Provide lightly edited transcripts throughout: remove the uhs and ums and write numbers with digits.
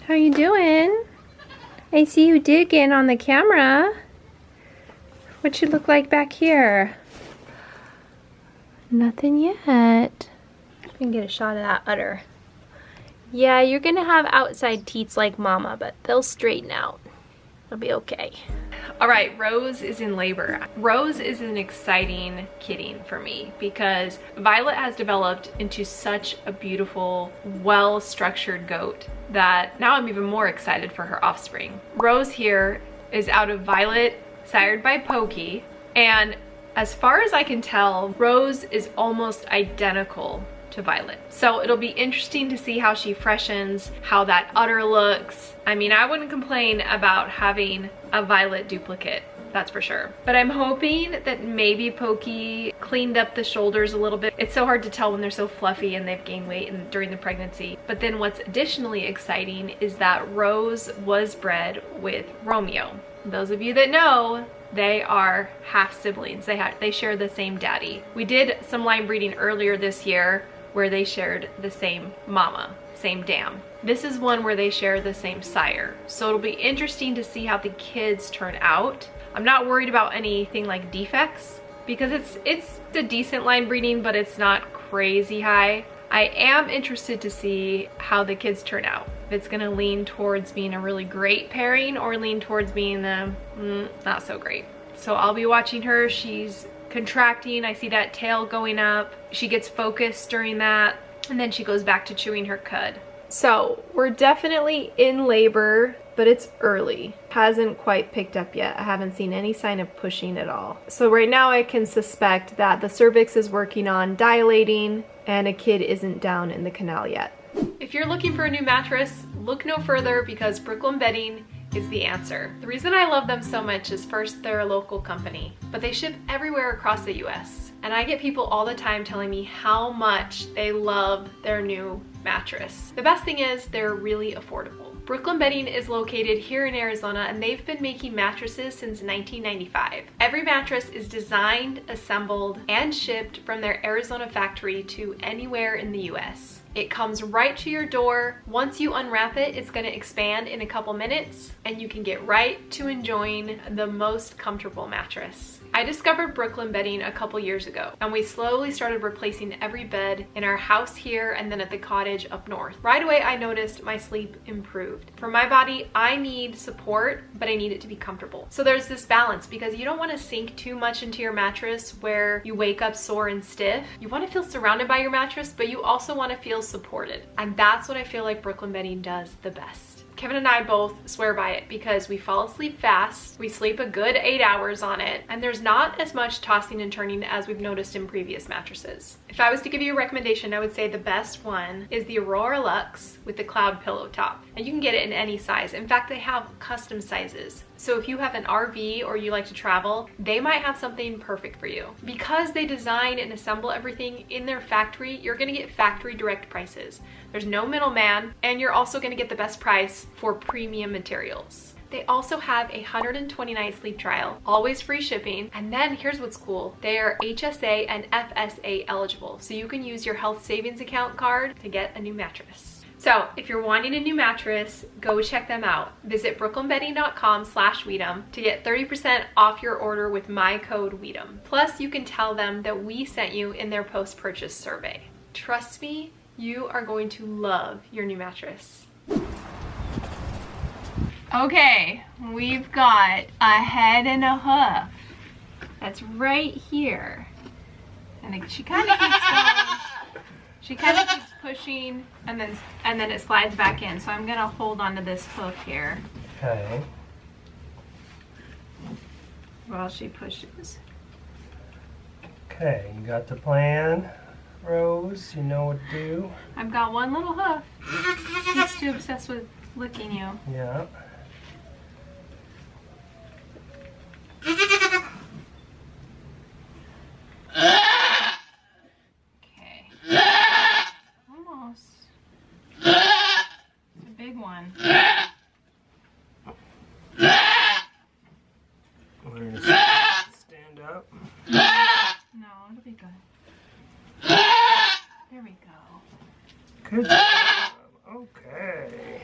How you doing? I see you digging on the camera. What you look like back here? Nothing yet. I can get a shot of that udder. Yeah, you're gonna have outside teats like mama, but they'll straighten out. It'll be okay. All right, Rose is in labor. Rose is an exciting kidding for me because Violet has developed into such a beautiful, well-structured goat that now I'm even more excited for her offspring. Rose here is out of Violet, sired by Pokey, and as far as I can tell, Rose is almost identical to Violet. So it'll be interesting to see how she freshens, how that udder looks. I mean, I wouldn't complain about having a Violet duplicate, that's for sure. But I'm hoping that maybe Pokey cleaned up the shoulders a little bit. It's so hard to tell when they're so fluffy and they've gained weight during the pregnancy. But then what's additionally exciting is that Rose was bred with Romeo. Those of you that know, they are half siblings. They share the same daddy. We did some line breeding earlier this year where they shared the same mama, same dam. This is one where they share the same sire. So it'll be interesting to see how the kids turn out. I'm not worried about anything like defects because it's a decent line breeding, but it's not crazy high. I am interested to see how the kids turn out. If it's gonna lean towards being a really great pairing or lean towards being the not so great. So I'll be watching her. She's contracting. I see that tail going up. She gets focused during that, and then she goes back to chewing her cud. So we're definitely in labor, but it's early. Hasn't quite picked up yet. I haven't seen any sign of pushing at all. So right now I can suspect that the cervix is working on dilating and a kid isn't down in the canal yet. If you're looking for a new mattress, look no further because Brooklyn Bedding is the answer. The reason I love them so much is first, they're a local company, but they ship everywhere across the US. And I get people all the time telling me how much they love their new mattress. The best thing is they're really affordable. Brooklyn Bedding is located here in Arizona and they've been making mattresses since 1995. Every mattress is designed, assembled, and shipped from their Arizona factory to anywhere in the US. It comes right to your door. Once you unwrap it, it's gonna expand in a couple minutes and you can get right to enjoying the most comfortable mattress. I discovered Brooklyn Bedding a couple years ago and we slowly started replacing every bed in our house here and then at the cottage up north. Right away, I noticed my sleep improved. For my body, I need support, but I need it to be comfortable. So there's this balance because you don't want to sink too much into your mattress where you wake up sore and stiff. You want to feel surrounded by your mattress, but you also want to feel supported. And that's what I feel like Brooklyn Bedding does the best. Kevin and I both swear by it because we fall asleep fast, we sleep a good 8 hours on it, and there's not as much tossing and turning as we've noticed in previous mattresses. If I was to give you a recommendation, I would say the best one is the Aurora Luxe with the cloud pillow top. And you can get it in any size. In fact, they have custom sizes. So if you have an RV or you like to travel, they might have something perfect for you. Because they design and assemble everything in their factory, you're gonna get factory direct prices. There's no middleman, and you're also gonna get the best price for premium materials. They also have a 120-night sleep trial, always free shipping, and then here's what's cool. They are HSA and FSA eligible, so you can use your health savings account card to get a new mattress. So if you're wanting a new mattress, go check them out. Visit brooklynbedding.com/Weedum to get 30% off your order with my code Weedum. Plus, you can tell them that we sent you in their post-purchase survey. Trust me, you are going to love your new mattress. Okay, we've got a head and a hoof. That's right here. And she kind of keeps going. She kind of keeps pushing and then it slides back in. So I'm gonna hold onto this hoof here. Okay. While she pushes. Okay, you got the plan, Rose. You know what to do. I've got one little hoof. He's too obsessed with licking you. Yeah. One. We're gonna stand up. No, it'll be good. There we go. Good job. Okay.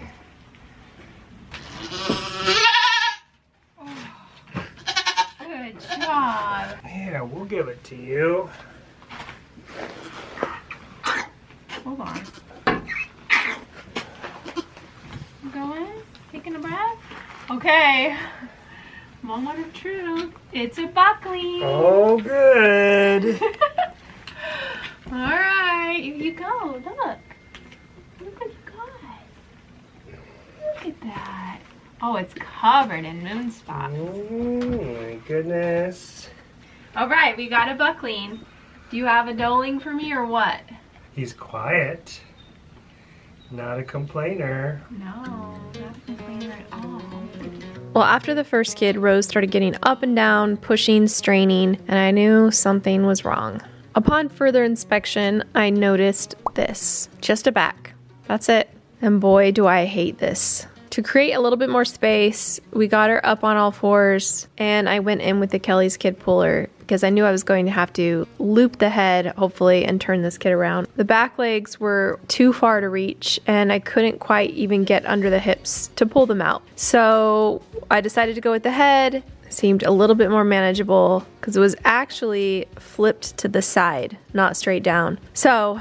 we'll give it to you. Hold on. You going? Taking a breath? Okay. Moment of truth. It's a buckling. Oh, good. Alright, here you go. Look. Look what you got. Look at that. Oh, it's covered in moon spots. Oh my goodness. Alright, we got a buckling. Do you have a doling for me or what? He's quiet. Not a complainer. No, not a complainer at all. Well, after the first kid, Rose started getting up and down, pushing, straining, and I knew something was wrong. Upon further inspection, I noticed this. Just a back. That's it. And boy, do I hate this. To create a little bit more space, we got her up on all fours, and I went in with the Kelly's kid puller because I knew I was going to have to loop the head, hopefully, and turn this kid around. The back legs were too far to reach, and I couldn't quite even get under the hips to pull them out. So I decided to go with the head. It seemed a little bit more manageable because it was actually flipped to the side, not straight down. So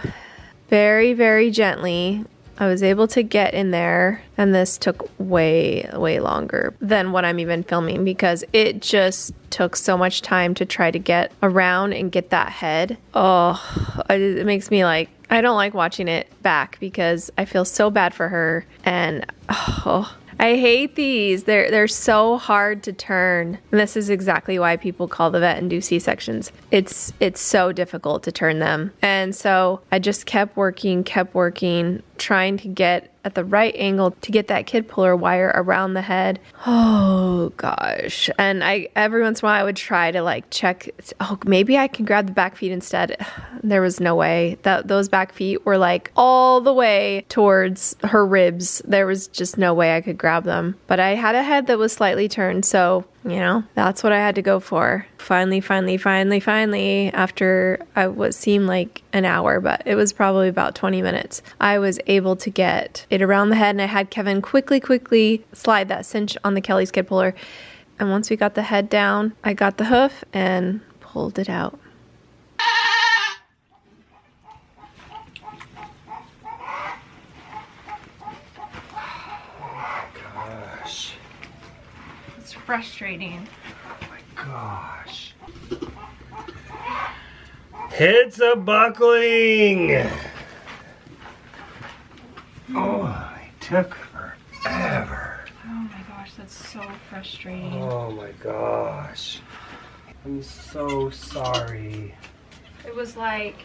very, very gently, I was able to get in there, and this took way longer than what I'm even filming because it just took so much time to try to get around and get that head. Oh, it makes me like, I don't like watching it back because I feel so bad for her, and oh, I hate these. They're so hard to turn. And this is exactly why people call the vet and do C-sections. It's so difficult to turn them. And so I just kept working, trying to get at the right angle to get that kid puller wire around the head. Oh gosh. And every once in a while I would try to like check, oh, maybe I can grab the back feet instead. There was no way. Those back feet were like all the way towards her ribs. There was just no way I could grab them. But I had a head that was slightly turned, so you know, that's what I had to go for. Finally, after what seemed like an hour, but it was probably about 20 minutes, I was able to get it around the head, and I had Kevin quickly slide that cinch on the Kelly's kid puller. And once we got the head down, I got the hoof and pulled it out. Gosh. It's frustrating. Oh my gosh. It's a buckling. Oh, it took forever. Oh my gosh, that's so frustrating. Oh my gosh. I'm so sorry. It was like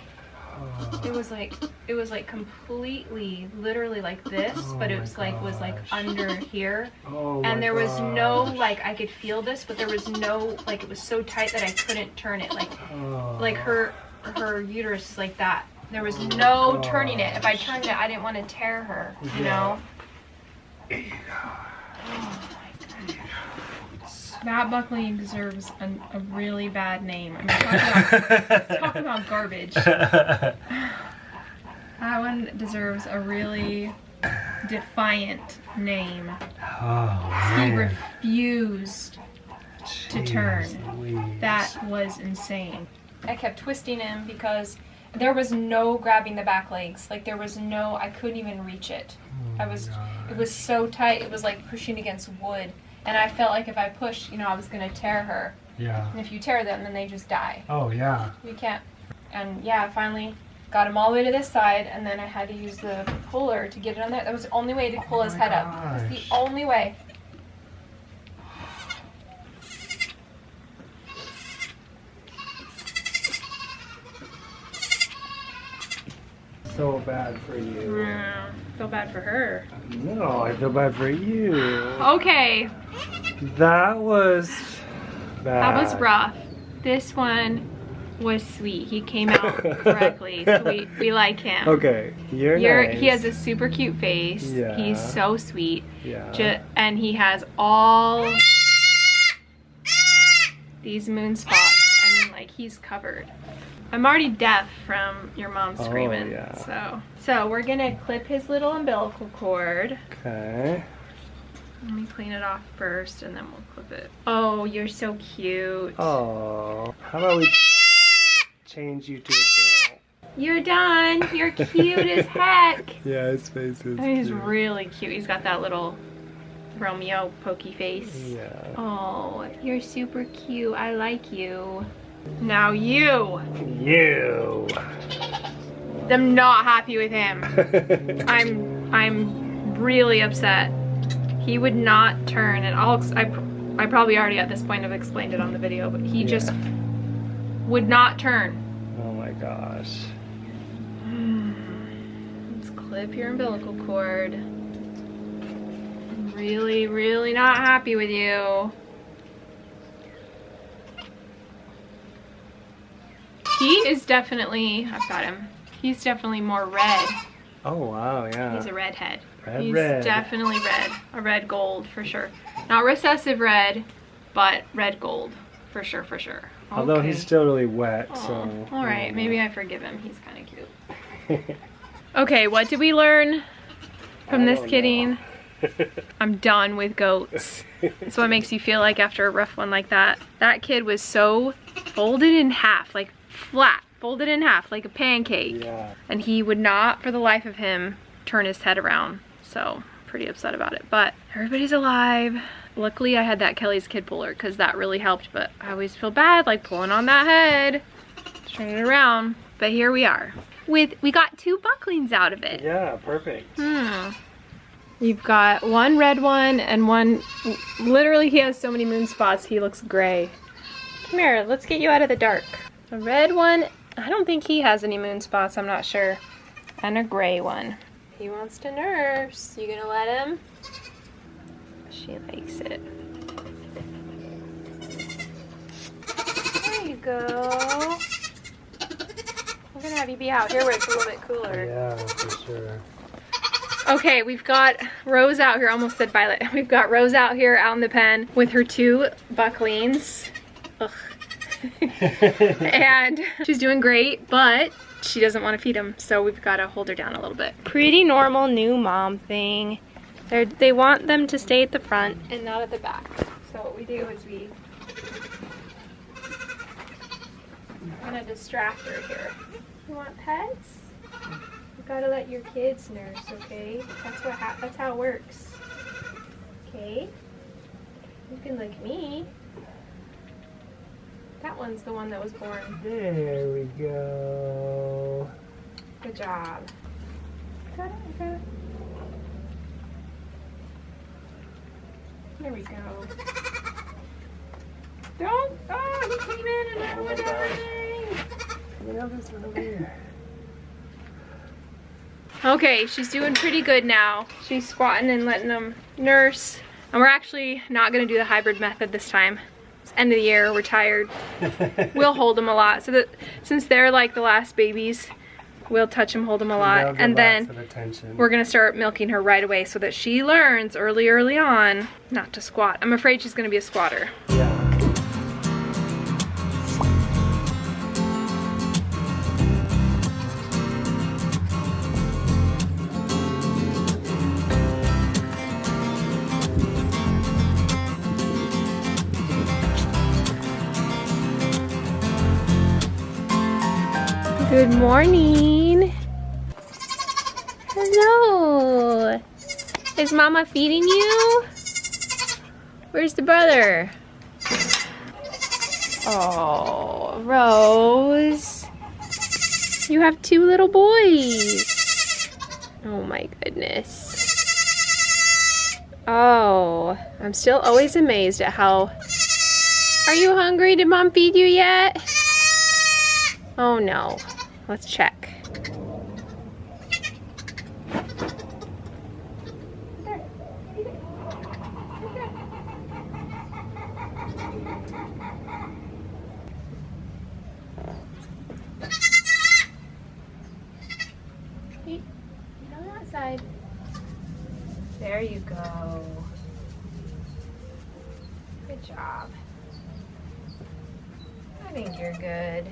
completely, literally like this, but it was like under here. Oh and there was gosh. no, like, I could feel this, but there was no, like, it was so tight that I couldn't turn it. Like her uterus is like that. There was no turning it. If I turned it, I didn't want to tear her, you know? Oh my goodness. That buckling deserves a really bad name. I mean, talk about garbage. That one deserves a really defiant name. Oh, He man. refused to turn. Louise. That was insane. I kept twisting him because there was no grabbing the back legs. Like, there was no, I couldn't even reach it. It was so tight. It was like pushing against wood. And I felt like if I pushed, you know, I was going to tear her. Yeah. And if you tear them, then they just die. Oh, yeah. You can't. And yeah, I finally got him all the way to this side, and then I had to use the puller to get it on there. That was the only way to pull his head up. That's the only way. So bad for you. Feel bad for her. No, I feel bad for you. Okay, That was bad. that was rough. This one was sweet. He came out correctly. So we like him. Okay, you're nice. He has a super cute face. Yeah. He's so sweet. Yeah. And he has all these moon spots. I mean, like, he's covered. I'm already deaf from your mom screaming. Yeah. So we're gonna clip his little umbilical cord. Okay. Let me clean it off first, and then we'll clip it. Oh, you're so cute. Oh, how about we change you to a girl. You're done. You're cute as heck. Yeah, his face is He's cute. really cute. He's got that little Romeo pokey face. Yeah. Oh, you're super cute. I like you. Now you. You. I'm not happy with him. I'm really upset. He would not turn, and I probably already at this point have explained it on the video, but he just would not turn. Oh my gosh. Let's clip your umbilical cord. I'm really, really not happy with you. He is definitely, I've got him. He's definitely more red. Oh wow, yeah. He's a redhead. Red. Definitely red. A red gold for sure. Not recessive red, but red gold for sure, for sure. Although Okay. he's still really wet, Aw, so. all right, maybe I forgive him. He's kind of cute. Okay, what did we learn from this kidding? I'm done with goats. That's what makes you feel like after a rough one like that. That kid was so folded in half, like flat, folded in half like a pancake. Yeah. And he would not, for the life of him, turn his head around. So, pretty upset about it. But everybody's alive. Luckily, I had that Kelly's Kid Puller because that really helped. But I always feel bad, like pulling on that head, turning it around. But here we are. We got 2 bucklings out of it. Yeah, perfect. You've got one red one and one, literally he has so many moon spots, he looks gray. Come here, let's get you out of the dark. A red one, I don't think he has any moon spots, I'm not sure. And a gray one. He wants to nurse. You gonna let him? She likes it. There you go. We're gonna have you be out here where it's a little bit cooler. Yeah, for sure. Okay, we've got Rose out here, almost said Violet. We've got Rose out here out in the pen with her 2 bucklings. Ugh. And she's doing great, but she doesn't want to feed them, so we've got to hold her down a little bit. Pretty normal new mom thing. They want them to stay at the front and not at the back. So what we do is we kind of distract her here. You want pets? You gotta let your kids nurse, okay? That's how it works. Okay? You can lick me. That one's the one that was born. There we go. Good job. Got it. There we go. Don't! Oh, he came in and I ruined everything! Yeah, this one over here. Okay, she's doing pretty good now. She's squatting and letting them nurse. And we're actually not gonna do the hybrid method this time. It's end of the year, we're tired. We'll hold them a lot. So that since they're like the last babies, we'll touch them, hold them a lot. And then we're gonna start milking her right away so that she learns early on not to squat. I'm afraid she's gonna be a squatter. Yeah. Good morning. Hello. Is Mama feeding you? Where's the brother? Oh, Rose. You have 2 little boys. Oh my goodness. Oh, I'm still always amazed at how... Are you hungry? Did Mom feed you yet? Oh no. Let's check. Hey, get on that side. There you go. Good job. I think you're good.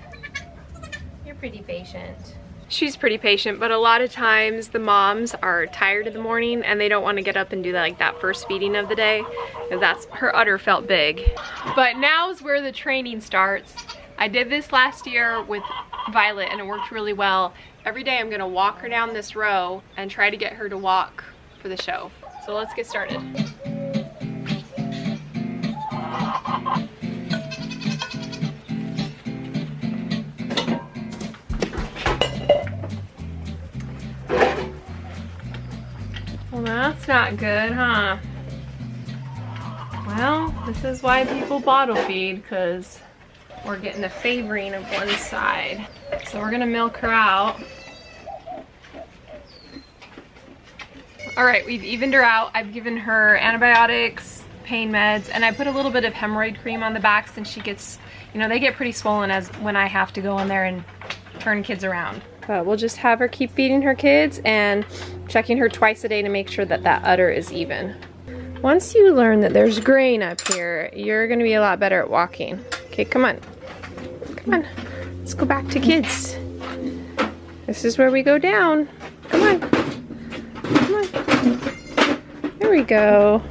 You're pretty patient. She's pretty patient, but a lot of times the moms are tired in the morning and they don't want to get up and do that first feeding of the day. Her udder felt big. But now's where the training starts. I did this last year with Violet and it worked really well. Every day I'm gonna walk her down this row and try to get her to walk for the show. So let's get started. Well, that's not good, huh? Well, this is why people bottle feed, because we're getting a favoring of one side. So we're gonna milk her out. All right, we've evened her out. I've given her antibiotics, pain meds, and I put a little bit of hemorrhoid cream on the back since she gets, you know, they get pretty swollen as when I have to go in there and turn kids around. But we'll just have her keep feeding her kids and checking her twice a day to make sure that that udder is even. Once you learn that there's grain up here, you're gonna be a lot better at walking. Okay, come on. Come on, let's go back to kids. This is where we go down. Come on, come on. There we go.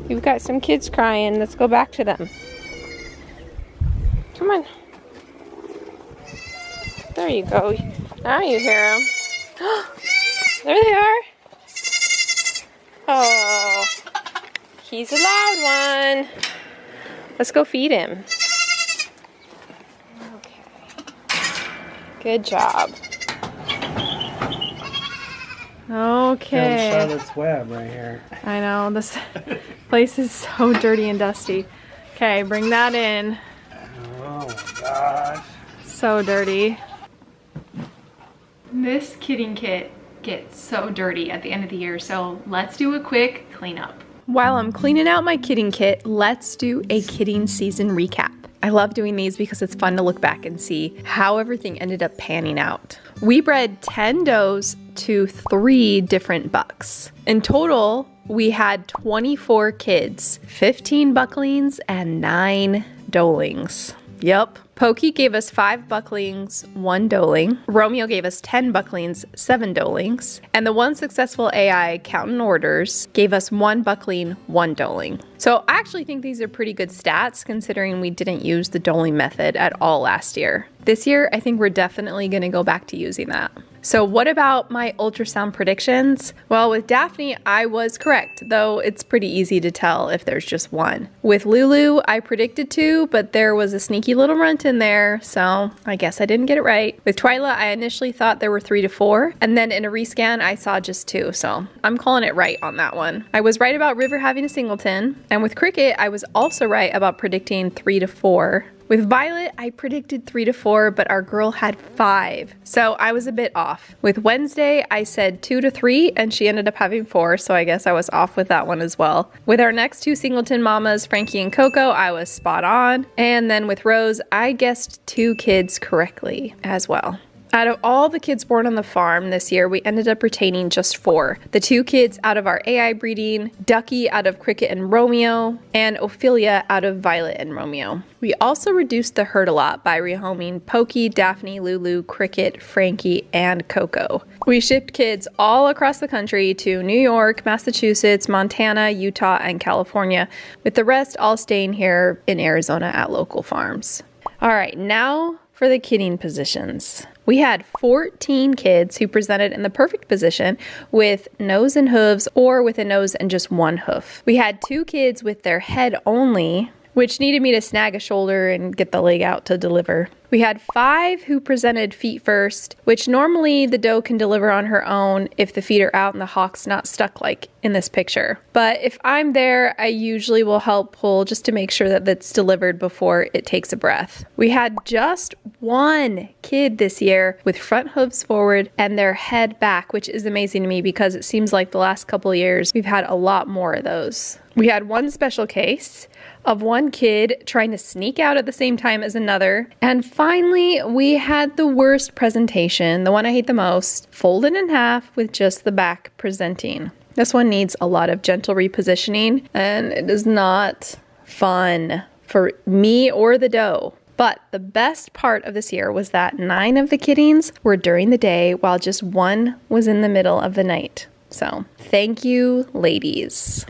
You've got some kids crying. Let's go back to them. Come on. There you go. Now you hear them. There they are. Oh, he's a loud one. Let's go feed him. Good job. Okay. Charlotte's Web right here. I know, this place is so dirty and dusty. Okay, bring that in. Oh my gosh. So dirty. This kidding kit gets so dirty at the end of the year, so let's do a quick cleanup. While I'm cleaning out my kidding kit, let's do a kidding season recap. I love doing these because it's fun to look back and see how everything ended up panning out. We bred 10 does to 3 different bucks. In total, we had 24 kids, 15 bucklings, and 9 doelings. Yep. Pokey gave us 5 bucklings, 1 doeling. Romeo gave us 10 bucklings, 7 doelings. And the one successful AI, counting orders, gave us 1 buckling, 1 doeling. So I actually think these are pretty good stats considering we didn't use the doeling method at all last year. This year, I think we're definitely going to go back to using that. So what about my ultrasound predictions? Well, with Daphne, I was correct, though it's pretty easy to tell if there's just one. With Lulu, I predicted 2, but there was a sneaky little runt in there, so I guess I didn't get it right. With Twyla, I initially thought there were 3 to 4, and then in a rescan, I saw just 2, so I'm calling it right on that one. I was right about River having a singleton, and with Cricket, I was also right about predicting 3 to 4. With Violet, I predicted 3 to 4, but our girl had 5, so I was a bit off. With Wednesday, I said 2 to 3, and she ended up having 4, so I guess I was off with that one as well. With our next 2 singleton mamas, Frankie and Coco, I was spot on. And then with Rose, I guessed 2 kids correctly as well. Out of all the kids born on the farm this year, we ended up retaining just 4. The 2 kids out of our AI breeding, Ducky out of Cricket and Romeo, and Ophelia out of Violet and Romeo. We also reduced the herd a lot by rehoming Pokey, Daphne, Lulu, Cricket, Frankie, and Coco. We shipped kids all across the country to New York, Massachusetts, Montana, Utah, and California, with the rest all staying here in Arizona at local farms. All right, now for the kidding positions. We had 14 kids who presented in the perfect position with nose and hooves or with a nose and just 1 hoof. We had 2 kids with their head only, which needed me to snag a shoulder and get the leg out to deliver. We had 5 who presented feet first, which normally the doe can deliver on her own if the feet are out and the hock's not stuck like in this picture. But if I'm there, I usually will help pull just to make sure that that's delivered before it takes a breath. We had just 1 kid this year with front hooves forward and their head back, which is amazing to me because it seems like the last couple of years we've had a lot more of those. We had 1 special case of 1 kid trying to sneak out at the same time as another. And finally, we had the worst presentation, the one I hate the most, folded in half with just the back presenting. This one needs a lot of gentle repositioning, and it is not fun for me or the doe. But the best part of this year was that 9 of the kiddings were during the day while just 1 was in the middle of the night. So thank you, ladies.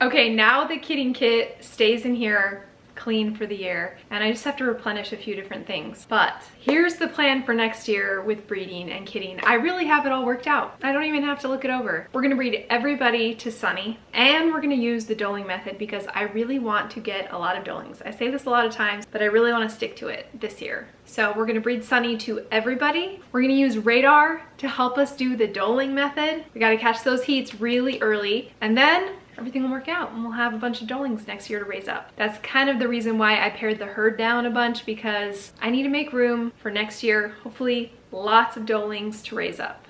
Okay, now the kidding kit stays in here clean for the year, and I just have to replenish a few different things. But here's the plan for next year with breeding and kidding. I really have it all worked out. I don't even have to look it over. We're gonna breed everybody to Sunny, and we're gonna use the doling method because I really want to get a lot of dolings. I say this a lot of times, but I really want to stick to it this year. So we're gonna breed Sunny to everybody. We're gonna use radar to help us do the doling method. We gotta catch those heats really early, and then everything will work out and we'll have a bunch of dolings next year to raise up. That's kind of the reason why I pared the herd down a bunch, because I need to make room for next year. Hopefully lots of dolings to raise up.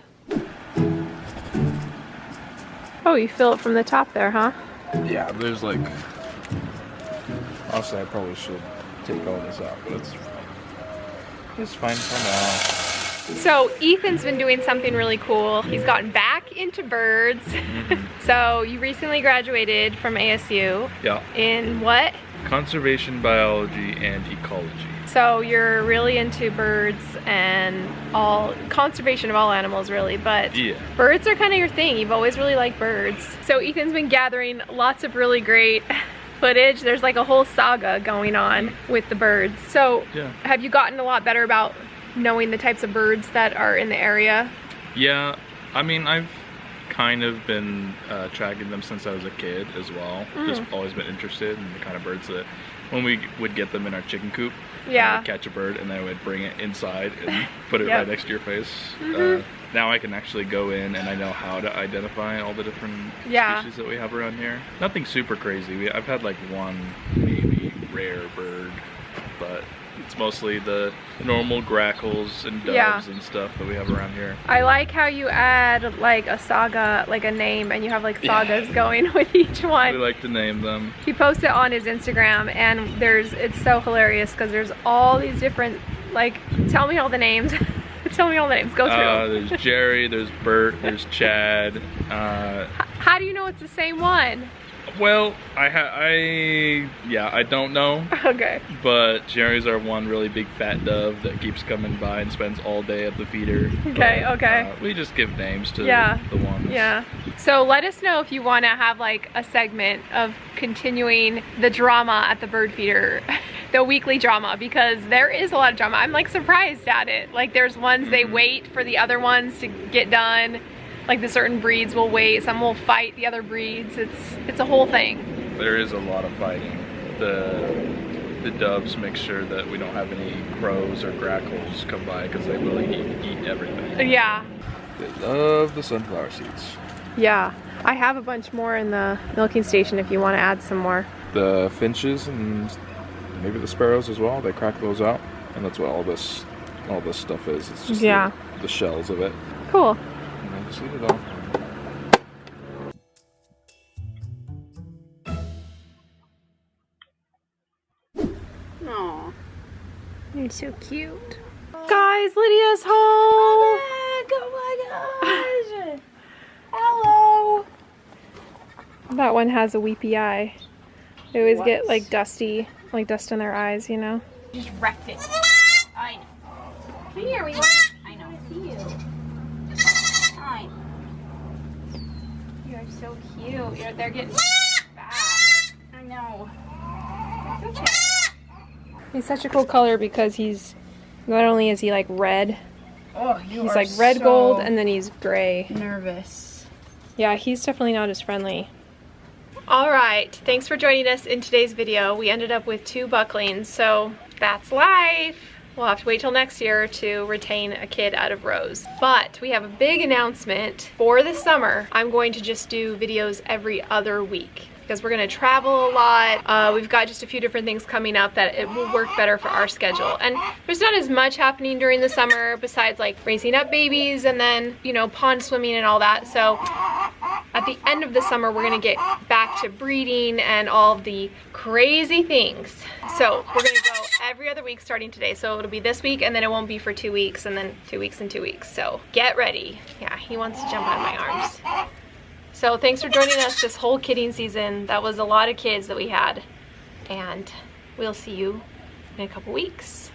Oh, you fill it from the top there, huh? Yeah, there's like, honestly I probably should take all this out, but it's fine for now. So Ethan's been doing something really cool. He's gotten back into birds. So you recently graduated from ASU. Yeah. In what? Conservation biology and ecology. So you're really into birds and all conservation of all animals, really, but yeah, birds are kind of your thing. You've always really liked birds. So Ethan's been gathering lots of really great footage. There's like a whole saga going on with the birds. So yeah, have you gotten a lot better about knowing the types of birds that are in the area? Yeah, I mean, I've kind of been tracking them since I was a kid as well. Just always been interested in the kind of birds that, when we would get them in our chicken coop, yeah, I would catch a bird and then I would bring it inside and put it Yep. right next to your face. Now I can actually go in and I know how to identify all the different species that we have around here. Nothing super crazy. I've had like one maybe rare bird, but it's mostly the normal grackles and doves and stuff that we have around here. I like how you add like a saga, like a name, and you have like sagas going with each one. We like to name them. He posted it on his Instagram, and it's so hilarious because there's all these different, like, tell me all the names. Tell me all the names, go through. There's Jerry, there's Bert, there's Chad. How do you know it's the same one? Well, I don't know. Okay. But Jerry's our one really big fat dove that keeps coming by and spends all day at the feeder. Okay, but, okay. We just give names to the ones. Yeah. So let us know if you want to have like a segment of continuing the drama at the bird feeder, the weekly drama, because there is a lot of drama. I'm like surprised at it. Like there's ones they wait for the other ones to get done. Like the certain breeds will wait, some will fight the other breeds. It's a whole thing. There is a lot of fighting. The doves make sure that we don't have any crows or grackles come by because they will eat everything. Yeah. They love the sunflower seeds. Yeah. I have a bunch more in the milking station if you want to add some more. The finches and maybe the sparrows as well, they crack those out. And that's what all this stuff is. It's just the shells of it. Cool. And I just eat it all. Aww. You're so cute. Guys, Lydia's home! Oh my gosh! Hello! That one has a weepy eye. They always get like dusty, like dust in their eyes, you know? Just wrecked it. I know. Come here, we want. I know. I see you. Hi. You are so cute. They're getting fat. I know. It's okay. He's such a cool color because he's, not only is he like red, he's like red so gold, and then he's gray. Nervous. Yeah, he's definitely not as friendly. All right, thanks for joining us in today's video. We ended up with 2 bucklings, so that's life. We'll have to wait till next year to retain a kid out of Rose. But we have a big announcement for the summer. I'm going to just do videos every other week because we're gonna travel a lot. We've got just a few different things coming up that it will work better for our schedule. And there's not as much happening during the summer besides like raising up babies and then, you know, pond swimming and all that. So at the end of the summer, we're gonna get back to breeding and all of the crazy things. So we're gonna go every other week starting today. So it'll be this week and then it won't be for 2 weeks and then 2 weeks and 2 weeks. So get ready. Yeah, he wants to jump on my arms. So thanks for joining us this whole kidding season. That was a lot of kids that we had. And we'll see you in a couple weeks.